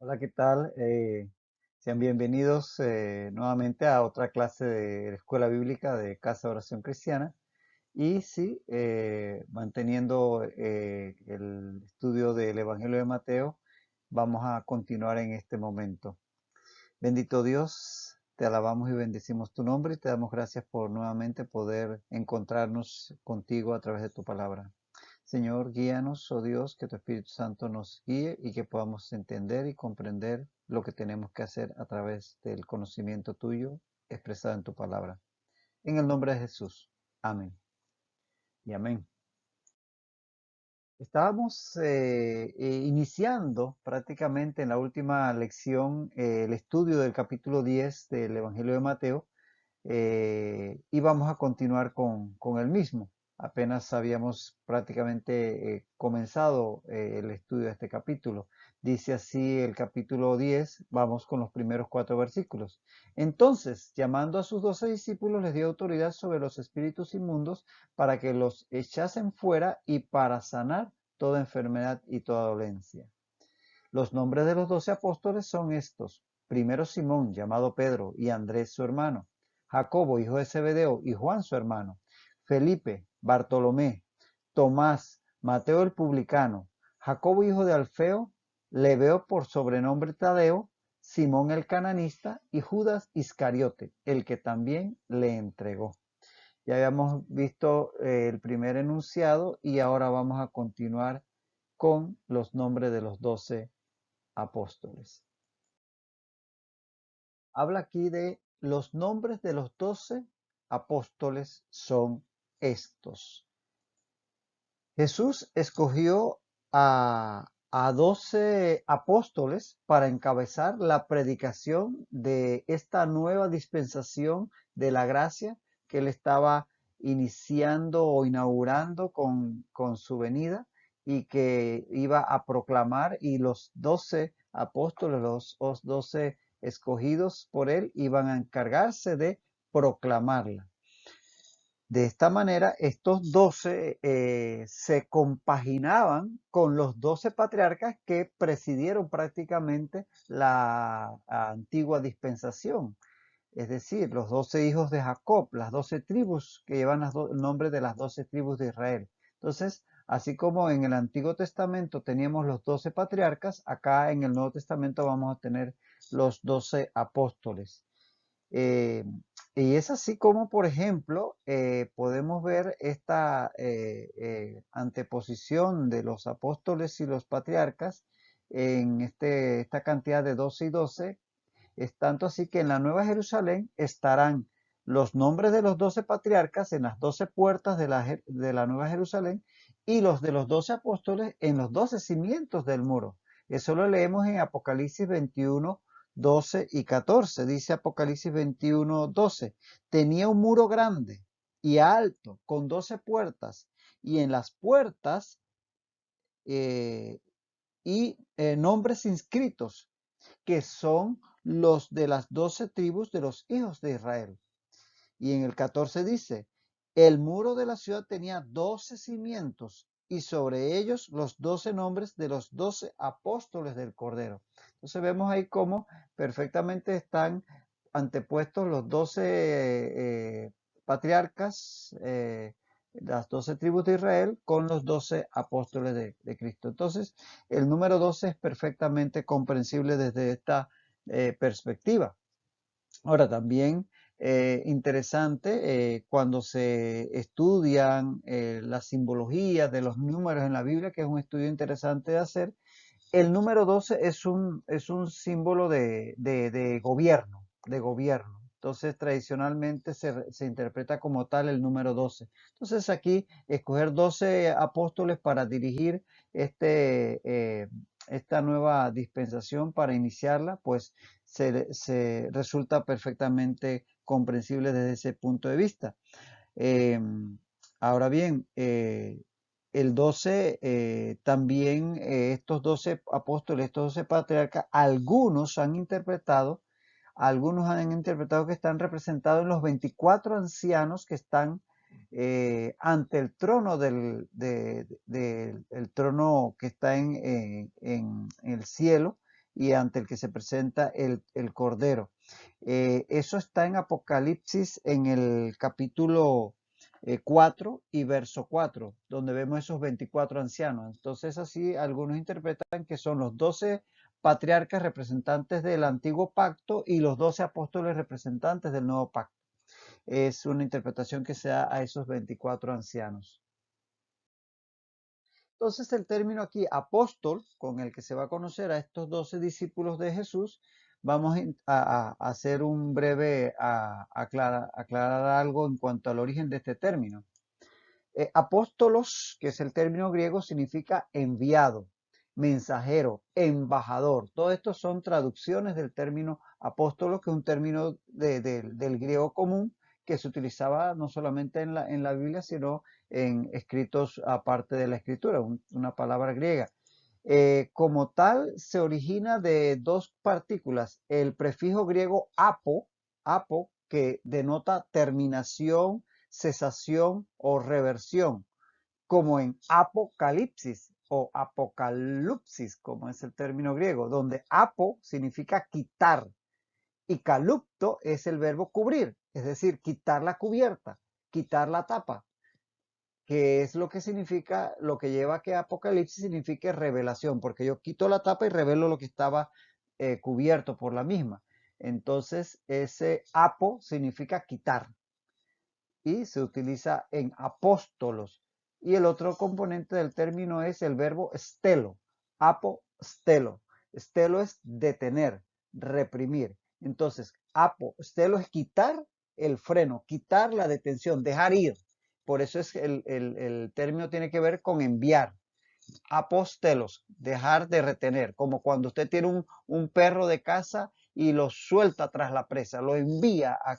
Hola, ¿qué tal? Sean bienvenidos nuevamente a otra clase de la Escuela Bíblica de Casa de Oración Cristiana. Y sí, manteniendo el estudio del Evangelio de Mateo, vamos a continuar en este momento. Bendito Dios, te alabamos y bendecimos tu nombre y te damos gracias por nuevamente poder encontrarnos contigo a través de tu palabra. Señor, guíanos, oh Dios, que tu Espíritu Santo nos guíe y que podamos entender y comprender lo que tenemos que hacer a través del conocimiento tuyo expresado en tu palabra. En el nombre de Jesús. Amén y amén. Estábamos iniciando prácticamente en la última lección el estudio del capítulo 10 del Evangelio de Mateo y vamos a continuar con el mismo. Apenas habíamos prácticamente comenzado el estudio de este capítulo. Dice así el capítulo 10, vamos con los primeros 4 versículos. Entonces, llamando a sus 12 discípulos, les dio autoridad sobre los espíritus inmundos para que los echasen fuera y para sanar toda enfermedad y toda dolencia. Los nombres de los 12 apóstoles son estos. Primero Simón, llamado Pedro, y Andrés su hermano. Jacobo, hijo de Zebedeo, y Juan su hermano. Felipe, Bartolomé, Tomás, Mateo el publicano, Jacobo, hijo de Alfeo, Lebeo por sobrenombre Tadeo, Simón el cananista y Judas Iscariote, el que también le entregó. Ya habíamos visto el primer enunciado y ahora vamos a continuar con los nombres de los 12 apóstoles. Habla aquí de los nombres de los 12 apóstoles son estos. Jesús escogió a 12 apóstoles para encabezar la predicación de esta nueva dispensación de la gracia que él estaba iniciando o inaugurando con su venida y que iba a proclamar, y los 12 apóstoles, los 12 escogidos por él, iban a encargarse de proclamarla. De esta manera, estos 12 se compaginaban con los 12 patriarcas que presidieron prácticamente la antigua dispensación. Es decir, los 12 hijos de Jacob, las 12 tribus que llevan el nombre de las 12 tribus de Israel. Entonces, así como en el Antiguo Testamento teníamos los 12 patriarcas, acá en el Nuevo Testamento vamos a tener los 12 apóstoles. Eh, y es así como, por ejemplo, podemos ver esta anteposición de los apóstoles y los patriarcas en esta cantidad de 12 y 12. Es tanto así que en la Nueva Jerusalén estarán los nombres de los 12 patriarcas en las 12 puertas de la Nueva Jerusalén y los de los 12 apóstoles en los 12 cimientos del muro. Eso lo leemos en Apocalipsis 21, 12 y 14. Dice Apocalipsis 21, 12. Tenía un muro grande y alto con 12 puertas, y en las puertas eh, nombres inscritos que son los de las 12 tribus de los hijos de Israel. Y en el 14 dice, el muro de la ciudad tenía 12 cimientos y sobre ellos los 12 nombres de los 12 apóstoles del Cordero. Entonces vemos ahí cómo perfectamente están antepuestos los 12 patriarcas, las 12 tribus de Israel con los 12 apóstoles de Cristo. Entonces el número 12 es perfectamente comprensible desde esta perspectiva. Ahora también interesante cuando se estudian la simbología de los números en la Biblia, que es un estudio interesante de hacer. El número 12 es un símbolo de gobierno, de gobierno. Entonces, tradicionalmente se interpreta como tal el número 12. Entonces, aquí escoger 12 apóstoles para dirigir esta nueva dispensación, para iniciarla, pues se resulta perfectamente comprensible desde ese punto de vista. Eh, Ahora bien, el 12, también estos 12 apóstoles, estos 12 patriarcas, algunos han interpretado que están representados en los 24 ancianos que están ante el trono el trono que está en el cielo, y ante el que se presenta el Cordero. Eso está en Apocalipsis en el capítulo 4 y verso 4, donde vemos esos 24 ancianos. Entonces así algunos interpretan que son los 12 patriarcas representantes del antiguo pacto y los 12 apóstoles representantes del nuevo pacto. Es una interpretación que se da a esos 24 ancianos. Entonces el término aquí apóstol, con el que se va a conocer a estos 12 discípulos de Jesús, vamos a hacer un breve, aclarar algo en cuanto al origen de este término. Apóstolos, que es el término griego, significa enviado, mensajero, embajador. Todo esto son traducciones del término apóstolo, que es un término del griego común que se utilizaba no solamente en la Biblia, sino en escritos aparte de la escritura, una palabra griega. Como tal, se origina de dos partículas. El prefijo griego apo, que denota terminación, cesación o reversión, como en apocalipsis o apocalipsis, como es el término griego, donde apo significa quitar y calupto es el verbo cubrir, es decir, quitar la cubierta, quitar la tapa, que es lo que significa, lo que lleva a que apocalipsis signifique revelación, porque yo quito la tapa y revelo lo que estaba cubierto por la misma. Entonces, ese apo significa quitar y se utiliza en apóstolos. Y el otro componente del término es el verbo stelo, apostelo. Stelo es detener, reprimir. Entonces, apostelo es quitar el freno, quitar la detención, dejar ir. Por eso es el término tiene que ver con enviar. Apostelos, dejar de retener, como cuando usted tiene un perro de casa y lo suelta tras la presa, lo envía a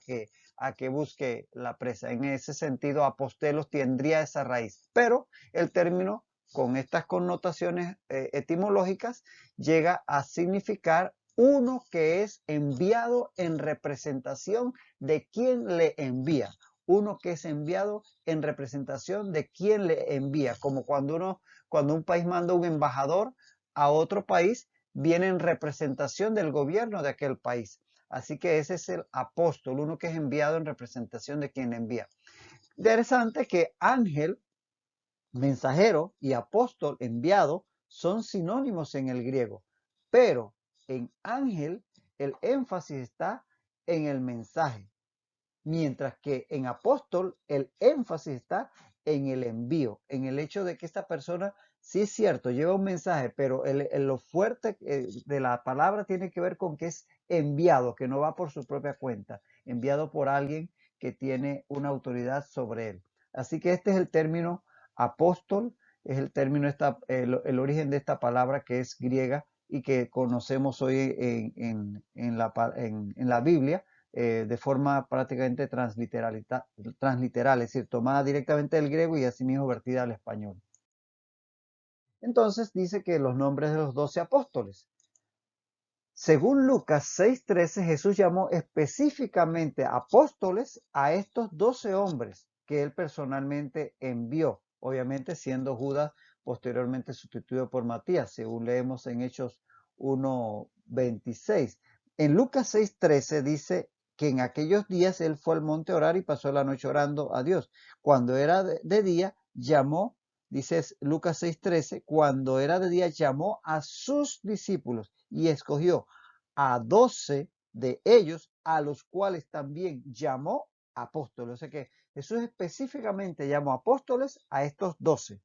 que busque la presa. En ese sentido, apostelos tendría esa raíz, pero el término con estas connotaciones etimológicas llega a significar uno que es enviado en representación de quien le envía. Uno que es enviado en representación de quien le envía, como cuando un país manda un embajador a otro país, viene en representación del gobierno de aquel país. Así que ese es el apóstol, uno que es enviado en representación de quien envía. Interesante que ángel, mensajero y apóstol enviado son sinónimos en el griego, pero en ángel el énfasis está en el mensaje, mientras que en apóstol el énfasis está en el envío, en el hecho de que esta persona, sí es cierto, lleva un mensaje, pero lo fuerte de la palabra tiene que ver con que es enviado, que no va por su propia cuenta, enviado por alguien que tiene una autoridad sobre él. Así que este es el término apóstol, es el término, el origen de esta palabra que es griega y que conocemos hoy en la Biblia de forma prácticamente transliteral, es decir, tomada directamente del griego y asimismo vertida al español. Entonces dice que los nombres de los 12 apóstoles. Según Lucas 6:13, Jesús llamó específicamente apóstoles a estos 12 hombres que él personalmente envió, obviamente siendo Judas posteriormente sustituido por Matías, según leemos en Hechos 1:26. En Lucas 6:13 dice que en aquellos días él fue al monte a orar y pasó la noche orando a Dios. Cuando era de día, llamó, dice Lucas 6:13, cuando era de día, llamó a sus discípulos y escogió a 12 de ellos, a los cuales también llamó apóstoles. O sea que Jesús específicamente llamó apóstoles a estos 12.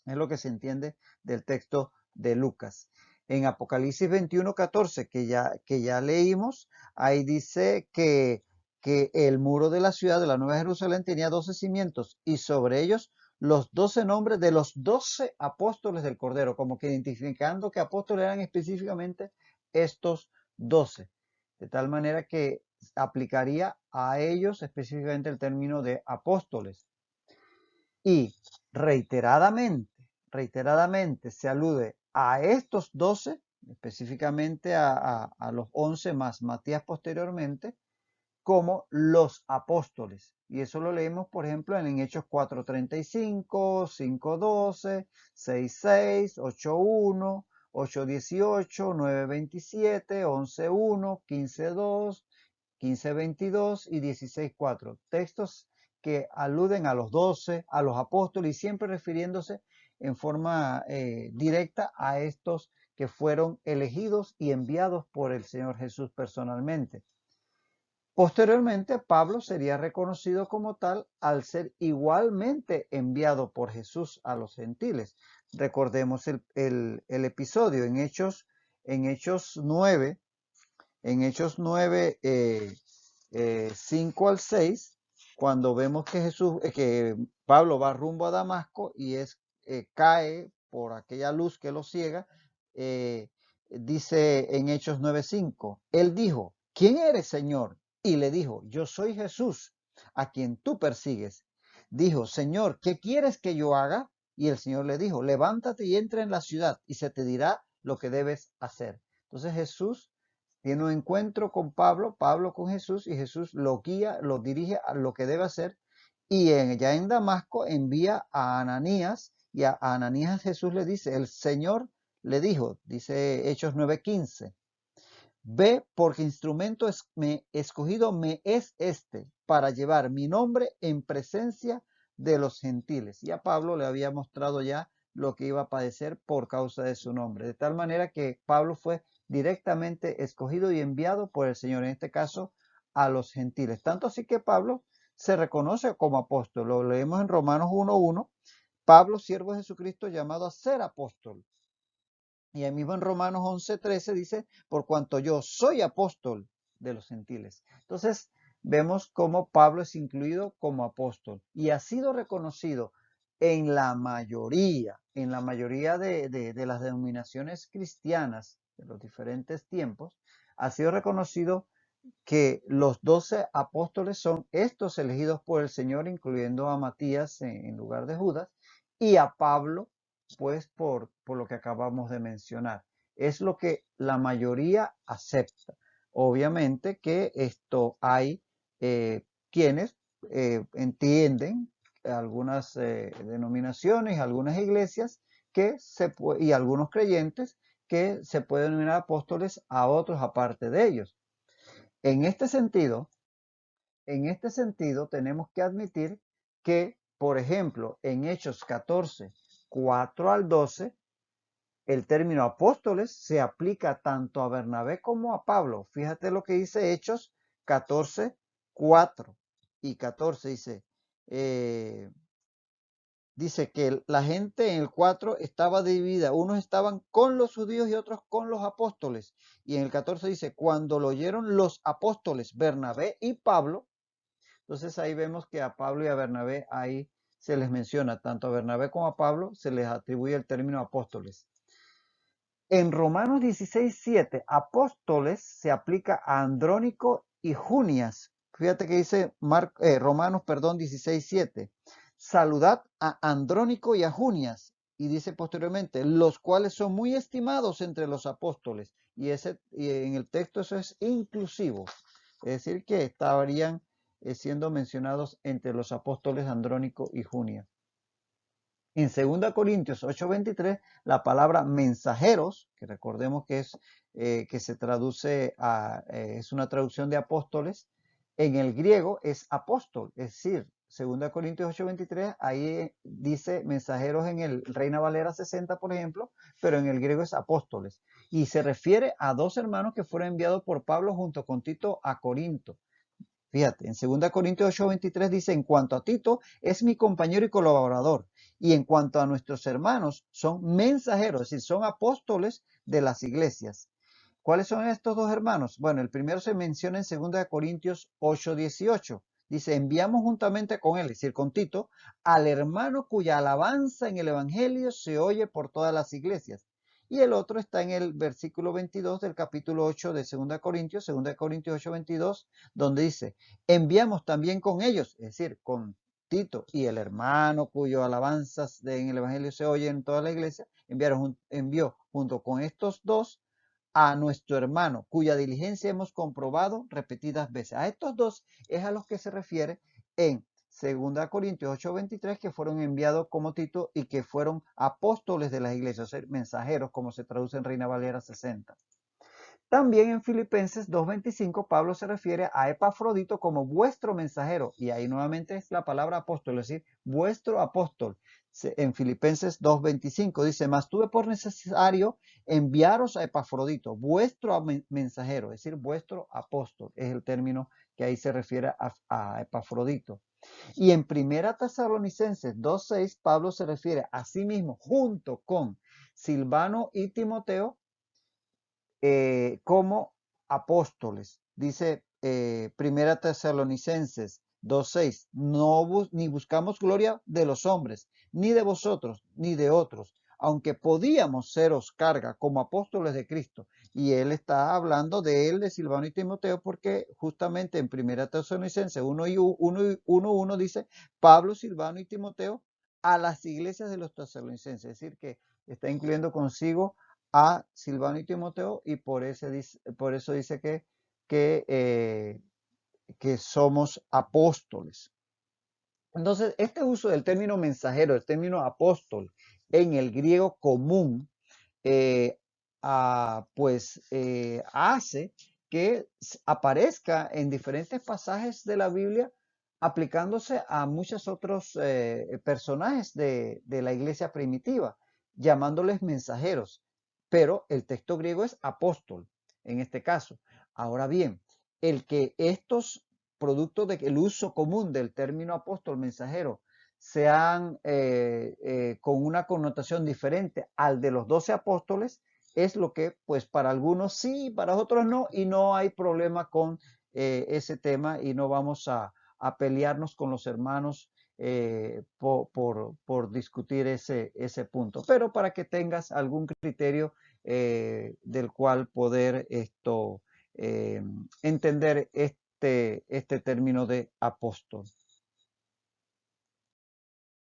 Es lo que se entiende del texto de Lucas. En Apocalipsis 21:14, que ya leímos, ahí dice que el muro de la ciudad de la Nueva Jerusalén tenía 12 cimientos y sobre ellos los 12 nombres de los 12 apóstoles del Cordero, como que identificando que apóstoles eran específicamente estos 12. De tal manera que aplicaría a ellos específicamente el término de apóstoles. Y reiteradamente se alude a estos 12, específicamente a los 11 más Matías posteriormente, como los apóstoles. Y eso lo leemos, por ejemplo, en Hechos 4:35, 5:12, 6:6, 8:1, 8:18, 9:27, 11:1, 15:2, 15:22 y 16:4. Textos que aluden a los 12, a los apóstoles y siempre refiriéndose en forma directa a estos que fueron elegidos y enviados por el Señor Jesús personalmente. Posteriormente, Pablo sería reconocido como tal al ser igualmente enviado por Jesús a los gentiles. Recordemos el episodio en Hechos 9, 5 al 6, cuando vemos que que Pablo va rumbo a Damasco y cae por aquella luz que lo ciega, dice en Hechos 9:5, él dijo, ¿quién eres, Señor? Y le dijo, yo soy Jesús, a quien tú persigues. Dijo, Señor, ¿qué quieres que yo haga? Y el Señor le dijo, levántate y entra en la ciudad y se te dirá lo que debes hacer. Entonces Jesús tiene un encuentro con Pablo, Pablo con Jesús, y Jesús lo guía, lo dirige a lo que debe hacer. Y ya en Damasco envía a Ananías, y a Ananías Jesús le dice, el Señor le dijo, dice Hechos 9:15, ve porque instrumento escogido me es este para llevar mi nombre en presencia de los gentiles. Y a Pablo le había mostrado ya lo que iba a padecer por causa de su nombre. De tal manera que Pablo fue directamente escogido y enviado por el Señor, en este caso a los gentiles. Tanto así que Pablo se reconoce como apóstol. Lo leemos en Romanos 1:1. Pablo, siervo de Jesucristo, llamado a ser apóstol. Y ahí mismo en Romanos 11:13 dice, por cuanto yo soy apóstol de los gentiles. Entonces, vemos cómo Pablo es incluido como apóstol y ha sido reconocido en la mayoría de las denominaciones cristianas de los diferentes tiempos, ha sido reconocido que los 12 apóstoles son estos elegidos por el Señor, incluyendo a Matías en lugar de Judas, y a Pablo, pues por lo que acabamos de mencionar. Es lo que la mayoría acepta. Obviamente que esto hay quienes entienden algunas denominaciones, algunas iglesias y algunos creyentes que se pueden denominar apóstoles a otros aparte de ellos. En este sentido, tenemos que admitir que, por ejemplo, en Hechos 14, 4 al 12, el término apóstoles se aplica tanto a Bernabé como a Pablo. Fíjate lo que dice Hechos 14, 4 y 14. Dice que la gente en el 4 estaba dividida. Unos estaban con los judíos y otros con los apóstoles. Y en el 14 dice, cuando lo oyeron los apóstoles Bernabé y Pablo, entonces ahí vemos que a Pablo y a Bernabé ahí se les menciona, tanto a Bernabé como a Pablo se les atribuye el término apóstoles. En Romanos 16:7, apóstoles se aplica a Andrónico y Junias. Fíjate que dice Romanos 16:7. Saludad a Andrónico y a Junias. Y dice posteriormente, los cuales son muy estimados entre los apóstoles. Y en el texto eso es inclusivo. Es decir, que estarían siendo mencionados entre los apóstoles Andrónico y Junias. En 2 Corintios 8:23, la palabra mensajeros, que recordemos que que se traduce es una traducción de apóstoles, en el griego es apóstol, es decir, 2 Corintios 8:23, ahí dice mensajeros en el Reina Valera 60, por ejemplo, pero en el griego es apóstoles. Y se refiere a dos hermanos que fueron enviados por Pablo junto con Tito a Corinto. Fíjate, en 2 Corintios 8:23 dice, en cuanto a Tito, es mi compañero y colaborador. Y en cuanto a nuestros hermanos, son mensajeros, es decir, son apóstoles de las iglesias. ¿Cuáles son estos dos hermanos? Bueno, el primero se menciona en 2 Corintios 8:18. Dice, enviamos juntamente con él, es decir, con Tito, al hermano cuya alabanza en el Evangelio se oye por todas las iglesias. Y el otro está en el versículo 22 del capítulo 8 de 2 Corintios 8:22, donde dice, enviamos también con ellos, es decir, con Tito y el hermano cuyo alabanzas en el Evangelio se oye en toda la iglesia, envió junto con estos dos a nuestro hermano, cuya diligencia hemos comprobado repetidas veces. A estos dos es a los que se refiere en 2 Corintios 8:23, que fueron enviados como Tito y que fueron apóstoles de las iglesias, o sea, mensajeros, como se traduce en Reina Valera 60. También en Filipenses 2:25 Pablo se refiere a Epafrodito como vuestro mensajero, y ahí nuevamente es la palabra apóstol, es decir, vuestro apóstol. En Filipenses 2:25 dice, mas tuve por necesario enviaros a Epafrodito, vuestro mensajero, es decir, vuestro apóstol, es el término que ahí se refiere a Epafrodito. Y en Primera Tesalonicenses 2:6 Pablo se refiere a sí mismo junto con Silvano y Timoteo como apóstoles. Dice Primera Tesalonicenses 2:6, no ni buscamos gloria de los hombres, ni de vosotros, ni de otros, aunque podíamos seros carga como apóstoles de Cristo. Y él está hablando de él, de Silvano y Timoteo, porque justamente en Primera Tesalonicenses 1:1 dice, Pablo, Silvano y Timoteo a las iglesias de los tesalonicenses, es decir, que está incluyendo consigo a Silvano y Timoteo, y por eso dice que somos apóstoles. Entonces, este uso del término mensajero, el término apóstol, en el griego común, hace que aparezca en diferentes pasajes de la Biblia, aplicándose a muchos otros personajes de la iglesia primitiva, llamándoles mensajeros. Pero el texto griego es apóstol, en este caso. Ahora bien, el que estos producto del uso común del término apóstol mensajero sean con una connotación diferente al de los 12 apóstoles, es lo que pues para algunos sí, para otros no, y no hay problema con ese tema, y no vamos a pelearnos con los hermanos por discutir ese punto, pero para que tengas algún criterio del cual poder entender este término de apóstol.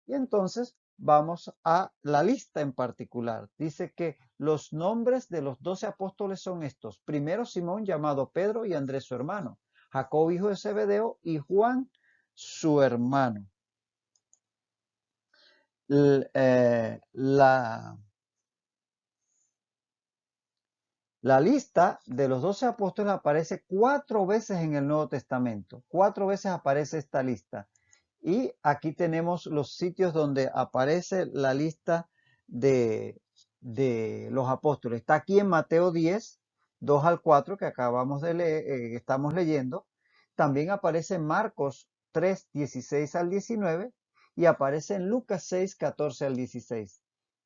Y entonces vamos a la lista en particular. Dice que los nombres de los 12 apóstoles son estos. Primero Simón, llamado Pedro, y Andrés su hermano. Jacob, hijo de Zebedeo, y Juan su hermano. La lista de los 12 apóstoles aparece 4 veces en el Nuevo Testamento. 4 veces aparece esta lista. Y aquí tenemos los sitios donde aparece la lista de los apóstoles. Está aquí en Mateo 10, 2 al 4, que acabamos de leer, estamos leyendo. También aparece en Marcos 3, 16 al 19, y aparece en Lucas 6, 14 al 16.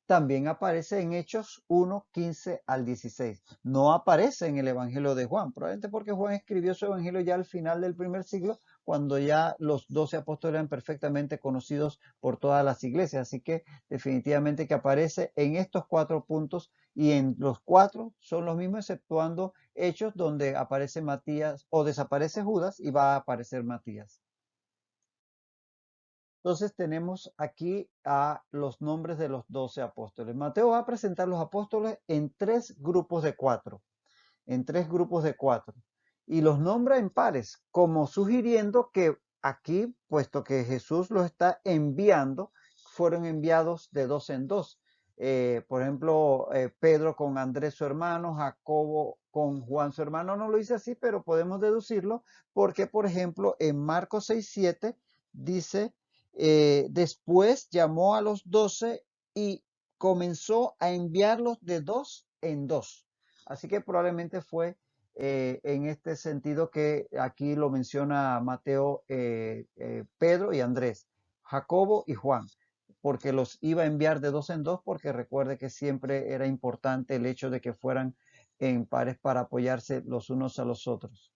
También aparece en Hechos 1, 15 al 16. No aparece en el Evangelio de Juan, probablemente porque Juan escribió su Evangelio ya al final del primer siglo, cuando ya los 12 apóstoles eran perfectamente conocidos por todas las iglesias. Así que definitivamente que aparece en estos 4 puntos, y en los 4 son los mismos, exceptuando Hechos, donde aparece Matías o desaparece Judas y va a aparecer Matías. Entonces tenemos aquí a los nombres de los 12 apóstoles. Mateo va a presentar los apóstoles en 3 grupos de 4. En 3 grupos de 4. Y los nombra en pares, como sugiriendo que aquí, puesto que Jesús los está enviando, fueron enviados de 2 en 2. Por ejemplo, Pedro con Andrés su hermano, Jacobo con Juan su hermano. No lo dice así, pero podemos deducirlo porque, por ejemplo, en Marcos 6:7 dice, después llamó a los 12 y comenzó a enviarlos de 2 en 2. Así que probablemente fue en este sentido que aquí lo menciona Mateo, Pedro y Andrés, Jacobo y Juan, porque los iba a enviar de 2 en 2, porque recuerde que siempre era importante el hecho de que fueran en pares para apoyarse los unos a los otros.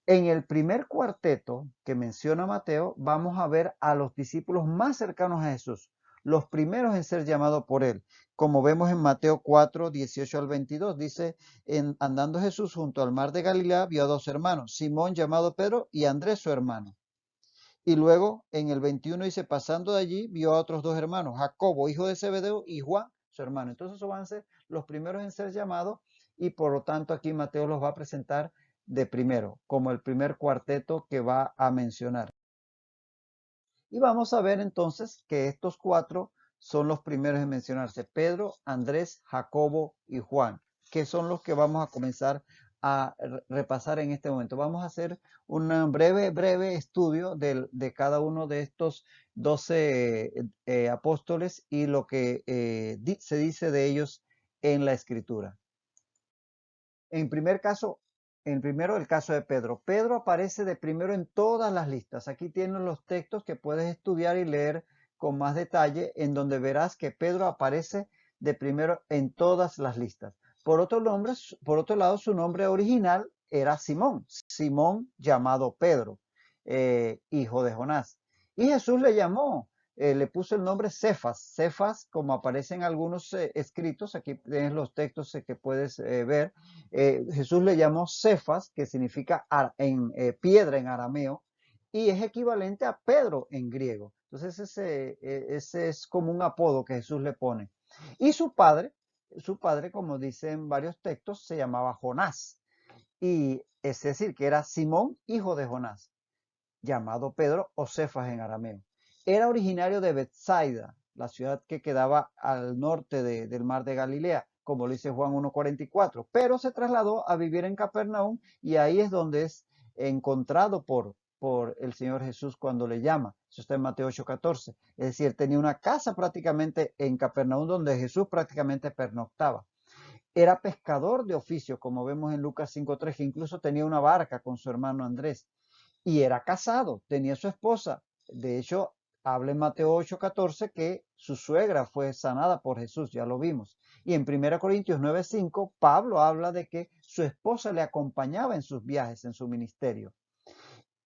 En el primer cuarteto que menciona Mateo, vamos a ver a los discípulos más cercanos a Jesús, los primeros en ser llamados por él. Como vemos en Mateo 4, 18 al 22, dice, andando Jesús junto al mar de Galilea, vio a 2 hermanos, Simón llamado Pedro y Andrés su hermano. Y luego en el 21 dice, pasando de allí, vio a otros 2 hermanos, Jacobo, hijo de Zebedeo, y Juan, su hermano. Entonces esos van a ser los primeros en ser llamados, y por lo tanto aquí Mateo los va a presentar de primero, como el primer cuarteto que va a mencionar. Y vamos a ver entonces que estos cuatro son los primeros en mencionarse: Pedro, Andrés, Jacobo y Juan, que son los que vamos a comenzar a repasar en este momento. Vamos a hacer un breve estudio de cada uno de estos 12 apóstoles y lo que se dice de ellos en la Escritura. En primer caso, en primero el caso de Pedro. Pedro aparece de primero en todas las listas. Aquí tienen los textos que puedes estudiar y leer con más detalle, en donde verás que Pedro aparece de primero en todas las listas. Por otro lado, su nombre original era Simón, Simón llamado Pedro, hijo de Jonás. Y Jesús le puso el nombre Cefas. Cefas, como aparece en algunos escritos, aquí tienes los textos que puedes ver. Jesús le llamó Cefas, que significa piedra en arameo, y es equivalente a Pedro en griego. Entonces ese es como un apodo que Jesús le pone. Y su padre, como dicen varios textos, se llamaba Jonás. Y es decir, que era Simón, hijo de Jonás, llamado Pedro o Cefas en arameo. Era originario de Bethsaida, la ciudad que quedaba al norte del mar de Galilea, como lo dice Juan 1:44, pero se trasladó a vivir en Capernaum y ahí es donde es encontrado por el Señor Jesús cuando le llama. Eso está en Mateo 8:14. Es decir, tenía una casa prácticamente en Capernaum donde Jesús prácticamente pernoctaba. Era pescador de oficio, como vemos en Lucas 5:3, que incluso tenía una barca con su hermano Andrés. Y era casado, tenía su esposa. De hecho, habla en Mateo 8:14 que su suegra fue sanada por Jesús, ya lo vimos. Y en 1 Corintios 9:5, Pablo habla de que su esposa le acompañaba en sus viajes, en su ministerio.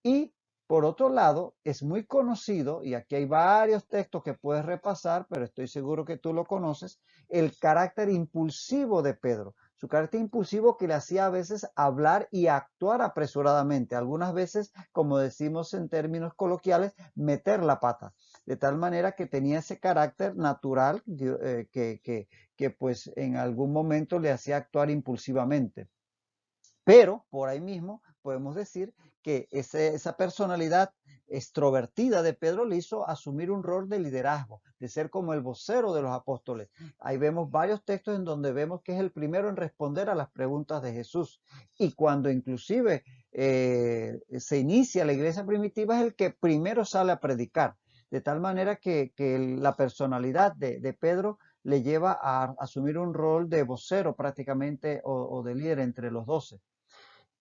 Y por otro lado, es muy conocido, y aquí hay varios textos que puedes repasar, pero estoy seguro que tú lo conoces, el carácter impulsivo de Pedro. Su carácter impulsivo que le hacía a veces hablar y actuar apresuradamente, algunas veces, como decimos en términos coloquiales, meter la pata, de tal manera que tenía ese carácter natural que pues en algún momento le hacía actuar impulsivamente. Pero por ahí mismo podemos decir que esa personalidad extrovertida de Pedro le hizo asumir un rol de liderazgo, de ser como el vocero de los apóstoles. Ahí vemos varios textos en donde vemos que es el primero en responder a las preguntas de Jesús. Y cuando inclusive se inicia la iglesia primitiva, es el que primero sale a predicar. De tal manera que la personalidad de Pedro le lleva a asumir un rol de vocero prácticamente o de líder entre los 12.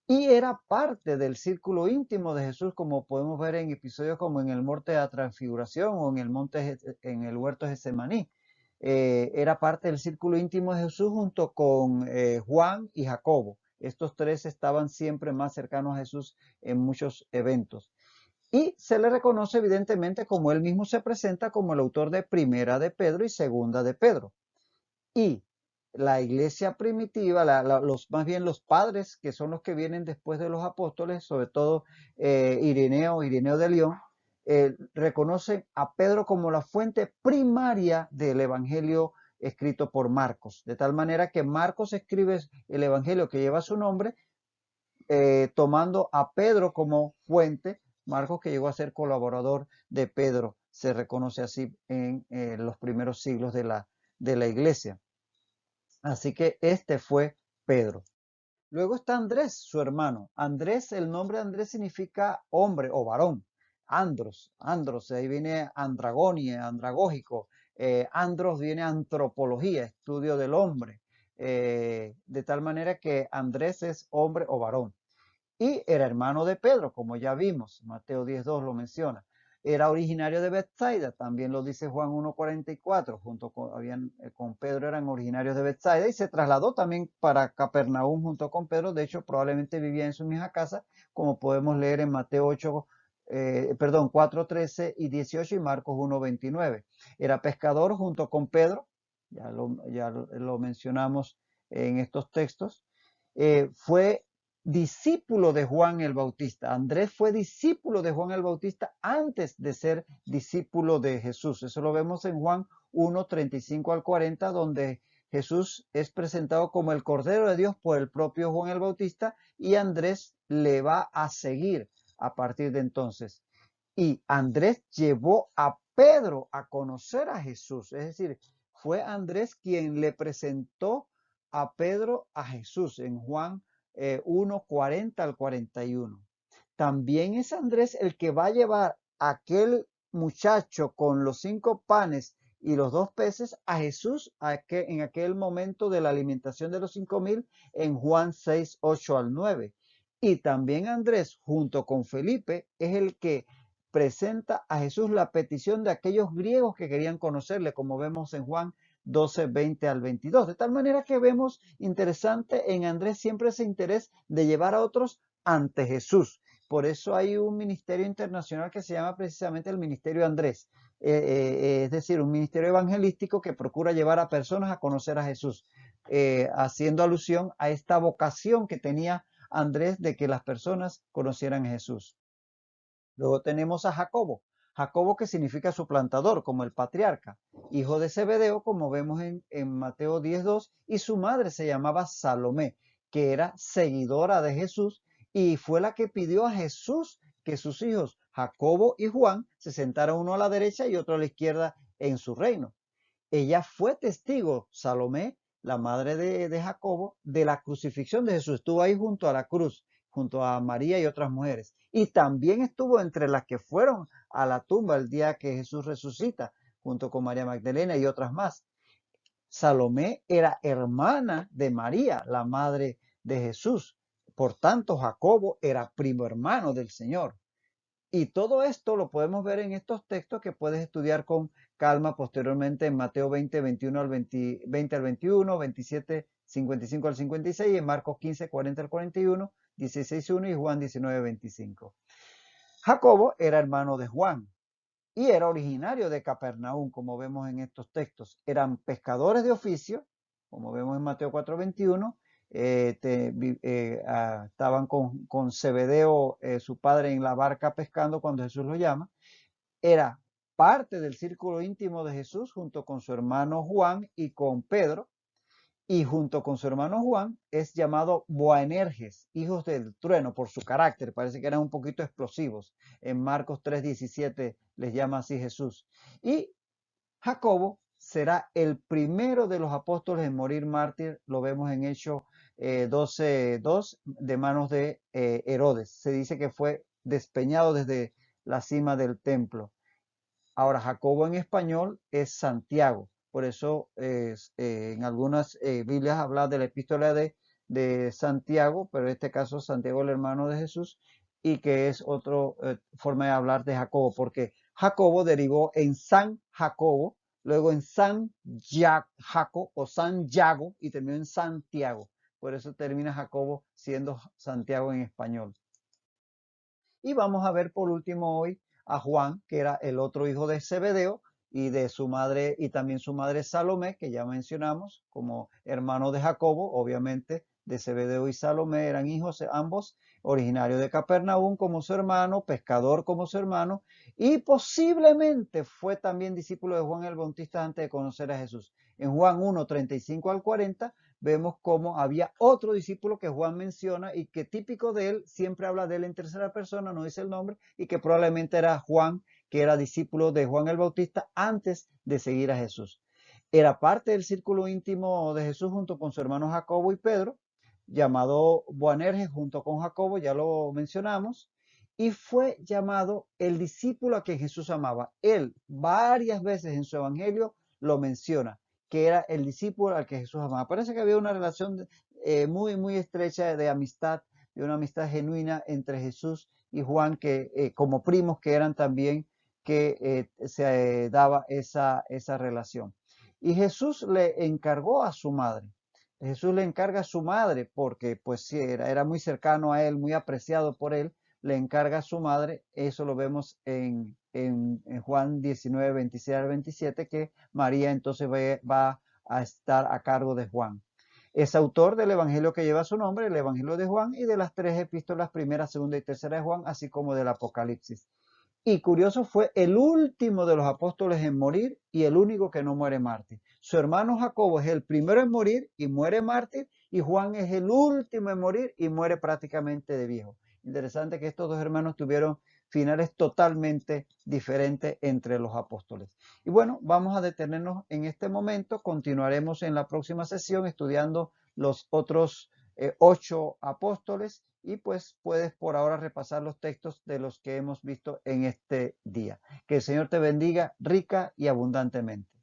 Y era parte del círculo íntimo de Jesús, como podemos ver en episodios como en el monte de la transfiguración o en el huerto de Getsemaní. Era parte del círculo íntimo de Jesús junto con Juan y Jacobo. Estos tres estaban siempre más cercanos a Jesús en muchos eventos. Y se le reconoce evidentemente, como él mismo se presenta, como el autor de Primera de Pedro y Segunda de Pedro. Y la iglesia primitiva, más bien los padres, que son los que vienen después de los apóstoles, sobre todo Ireneo de León, reconocen a Pedro como la fuente primaria del evangelio escrito por Marcos. De tal manera que Marcos escribe el evangelio que lleva su nombre, tomando a Pedro como fuente. Marcos, que llegó a ser colaborador de Pedro, se reconoce así en los primeros siglos de la iglesia. Así que este fue Pedro. Luego está Andrés, su hermano. Andrés, el nombre Andrés significa hombre o varón. Andros, ahí viene andragonie, andragógico. Andros viene antropología, estudio del hombre. De tal manera que Andrés es hombre o varón. Y era hermano de Pedro, como ya vimos, Mateo 10:2 lo menciona. Era originario de Bethsaida, también lo dice Juan 1:44, junto con Pedro eran originarios de Bethsaida y se trasladó también para Capernaum junto con Pedro. De hecho, probablemente vivía en su misma casa, como podemos leer en Mateo 4:13 y 18 y Marcos 1:29. Era pescador junto con Pedro, ya lo mencionamos en estos textos. Fue discípulo de Juan el Bautista. Andrés fue discípulo de Juan el Bautista antes de ser discípulo de Jesús. Eso lo vemos en Juan 1:35 al 40, donde Jesús es presentado como el Cordero de Dios por el propio Juan el Bautista y Andrés le va a seguir a partir de entonces. Y Andrés llevó a Pedro a conocer a Jesús. Es decir, fue Andrés quien le presentó a Pedro a Jesús en Juan 1, 40 al 41. También es Andrés el que va a llevar a aquel muchacho con los 5 panes y los 2 peces a Jesús en aquel momento de la alimentación de los 5,000 en Juan 6, 8 al 9. Y también Andrés, junto con Felipe, es el que presenta a Jesús la petición de aquellos griegos que querían conocerle, como vemos en Juan 12, 20 al 22. De tal manera que vemos interesante en Andrés siempre ese interés de llevar a otros ante Jesús. Por eso hay un ministerio internacional que se llama precisamente el Ministerio Andrés, es decir, un ministerio evangelístico que procura llevar a personas a conocer a Jesús, haciendo alusión a esta vocación que tenía Andrés de que las personas conocieran a Jesús. Luego tenemos a Jacobo. Jacobo que significa suplantador, como el patriarca, hijo de Zebedeo, como vemos en Mateo 10:2, y su madre se llamaba Salomé, que era seguidora de Jesús y fue la que pidió a Jesús que sus hijos Jacobo y Juan se sentaran uno a la derecha y otro a la izquierda en su reino. Ella fue testigo, Salomé, la madre de Jacobo, de la crucifixión de Jesús. Estuvo ahí junto a la cruz, junto a María y otras mujeres. Y también estuvo entre las que fueron a la tumba el día que Jesús resucita, junto con María Magdalena y otras más. Salomé era hermana de María, la madre de Jesús. Por tanto, Jacobo era primo hermano del Señor. Y todo esto lo podemos ver en estos textos que puedes estudiar con calma posteriormente en Mateo 20, 21 al 20 al 21, 27, 55 al 56, y en Marcos 15, 40 al 41, 16, 1 y Juan 19, 25. Jacobo era hermano de Juan y era originario de Capernaum, como vemos en estos textos. Eran pescadores de oficio, como vemos en Mateo 4, 21. Estaban con Zebedeo, su padre, en la barca pescando cuando Jesús lo llama. Era parte del círculo íntimo de Jesús junto con su hermano Juan y con Pedro. Y junto con su hermano Juan es llamado Boanerges, hijos del trueno, por su carácter. Parece que eran un poquito explosivos. En Marcos 3:17 les llama así Jesús. Y Jacobo será el primero de los apóstoles en morir mártir. Lo vemos en Hechos 12:2, de manos de Herodes. Se dice que fue despeñado desde la cima del templo. Ahora, Jacobo en español es Santiago. Por eso en algunas Biblias habla de la epístola de Santiago, pero en este caso Santiago el hermano de Jesús, y que es otra forma de hablar de Jacobo, porque Jacobo derivó en San Jacobo, luego en San Jaco o San Yago y terminó en Santiago. Por eso termina Jacobo siendo Santiago en español. Y vamos a ver por último hoy a Juan, que era el otro hijo de Zebedeo y de su madre, y también su madre Salomé, que ya mencionamos como hermano de Jacobo. Obviamente de Zebedeo y Salomé eran hijos ambos, originarios de Capernaum como su hermano, pescador como su hermano, y posiblemente fue también discípulo de Juan el Bautista antes de conocer a Jesús. En Juan 1, 35 al 40 vemos cómo había otro discípulo que Juan menciona y que típico de él, siempre habla de él en tercera persona, no dice el nombre, y que probablemente era Juan, que era discípulo de Juan el Bautista antes de seguir a Jesús. Era parte del círculo íntimo de Jesús junto con su hermano Jacobo y Pedro, llamado Boanerges junto con Jacobo, ya lo mencionamos, y fue llamado el discípulo a quien Jesús amaba. Él varias veces en su evangelio lo menciona, que era el discípulo al que Jesús amaba. Parece que había una relación muy, muy estrecha de amistad, de una amistad genuina entre Jesús y Juan, que como primos que eran también, que se daba esa relación. Y Jesús le encargó a su madre. Jesús le encarga a su madre, porque pues sí, era muy cercano a él, muy apreciado por él, le encarga a su madre. Eso lo vemos en Juan 19, 26 al 27, que María entonces va a estar a cargo de Juan. Es autor del evangelio que lleva su nombre, el evangelio de Juan, y de las 3 epístolas, primera, segunda y tercera de Juan, así como del Apocalipsis. Y curioso, fue el último de los apóstoles en morir y el único que no muere mártir. Su hermano Jacobo es el primero en morir y muere mártir, y Juan es el último en morir y muere prácticamente de viejo. Interesante que estos dos hermanos tuvieron finales totalmente diferentes entre los apóstoles. Y bueno, vamos a detenernos en este momento, continuaremos en la próxima sesión estudiando los otros 8 apóstoles y pues puedes por ahora repasar los textos de los que hemos visto en este día. Que el Señor te bendiga rica y abundantemente.